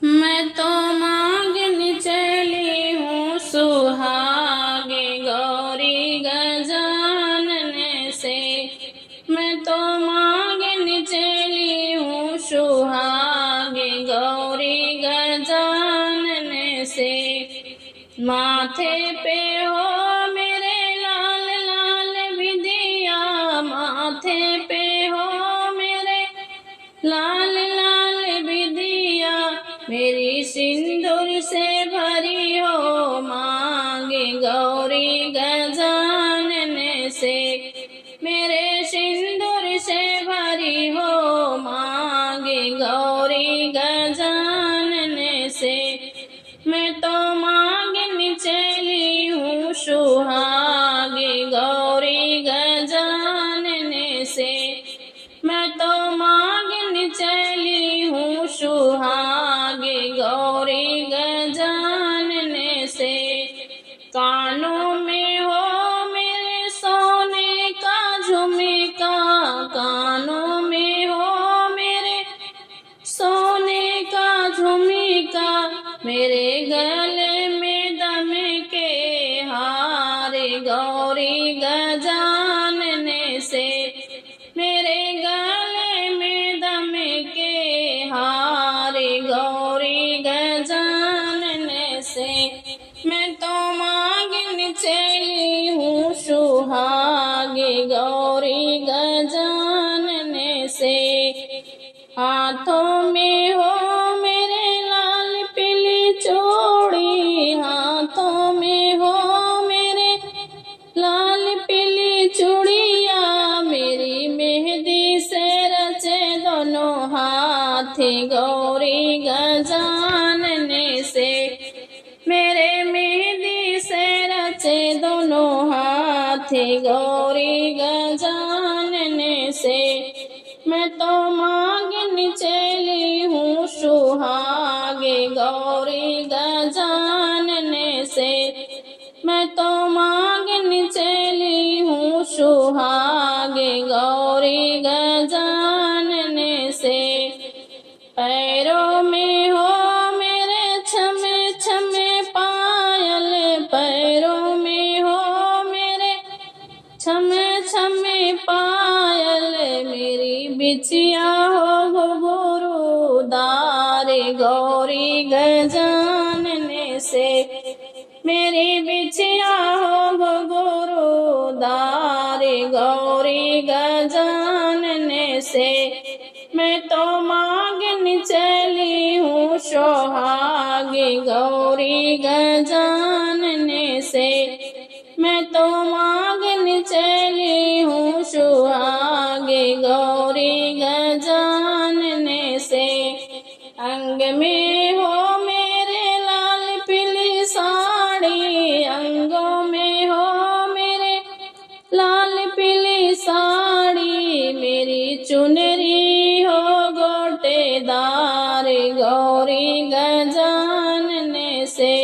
मैं तो मांगने चली हूँ सुहागे गौरी गजानन से। मैं तो मांगने चली हूँ सुहागे गौरी गजानन से। माथे पे हो मेरे लाल लाल बिंदिया, माथे पे हो मेरे लाल लाल बिंदिया, मेरी सिंदूर से भरी हो मांगे गौरी गजानन से। मेरे सिंदूर से भरी हो मांगे गौरी गजानन से। मैं तो मांगने चली हूँ सुहागे गौरी गजानन से। मैं तो मांगने चली हूँ सुहागे गौरी गजानन से। कानों में हो मेरे सोने का झुमका, कानों में हो मेरे सोने का झुमका, मेरे गले में दमके हारे गौरी गजानन से। मेरे गले में दमके हारे गौरी गजानन से। मैं तो मांगने चली हूँ सुहागे गौरी गजानन से। हाथों में हो मेरे लाल पीली चूड़ी, हाथों में हो मेरे लाल पीली चूड़िया, मेरी मेहंदी से रचे दोनों हाथ गौरी गजानन से। मेरे मेहंदी से रचे दोनों हाथ गौरी गजानन से। मैं तो मांगने चली हूँ सुहागे गौरी गजानन से। मैं तो मांगने चली हूँ सुहागे गौरी गजानन से। पैरों में हो मेरे छमे छमे पायल, पैरों में हो मेरे छमे छमे पायल, मेरी बिछिया हो घुंघरूदार गौरी गजानन से। मेरी बिछिया हो घुंघरूदार गौरी गजानन से। मैं तो मांगने चली हूँ सुहागे गौरी गजानन से। मैं तो मांगने चली हूँ सुहागे गौरी गजानन से। अंग में हो मेरे लाल पीली साड़ी, अंगों में हो मेरे लाल पीली साड़ी, मेरी चुनरी हो गोटेदार गौरी गजानन से।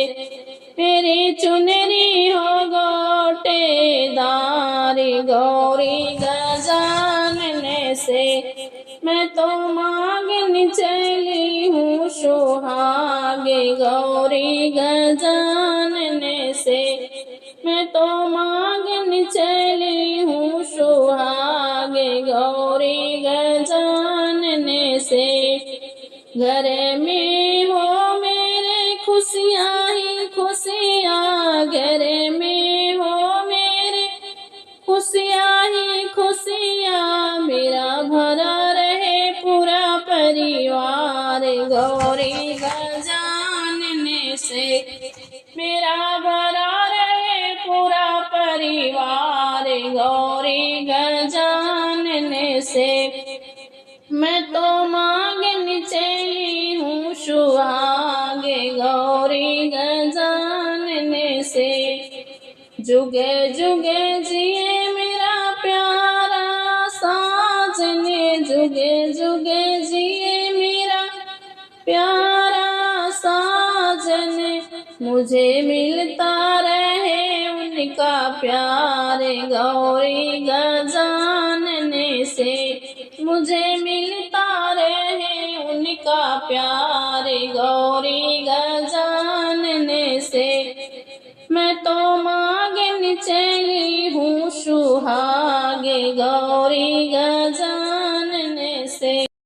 मेरी चुनरी हो गोटेदार गौरी गजानन से। मैं तो मांगने चली हूँ सुहागे गौरी गजानन से। मैं तो मांगने चली हूँ सुहागे गौरी गजानन से। घर में हो मेरे खुशियाँ ही खुशियाँ, घर में हो मेरे खुशियाँ ही खुशियाँ, मेरा भरा रहे पूरा परिवार गौरी गजानन से। मेरा भरा रहे पूरा परिवार गौरी गजानन से। मैं तो मांगने चली हूँ सुहागे गौरी गजानन से। जुगे जुगे जिए मेरा प्यारा साजन, जुगे जुगे जिए मेरा प्यारा साजन, मुझे मिलता रहे उनका प्यार गौरी गजानन से। मुझे मिलता रहे उनका प्यार गौरी गजानन से मैं तो मांगन चली हूँ सुहागे गौरी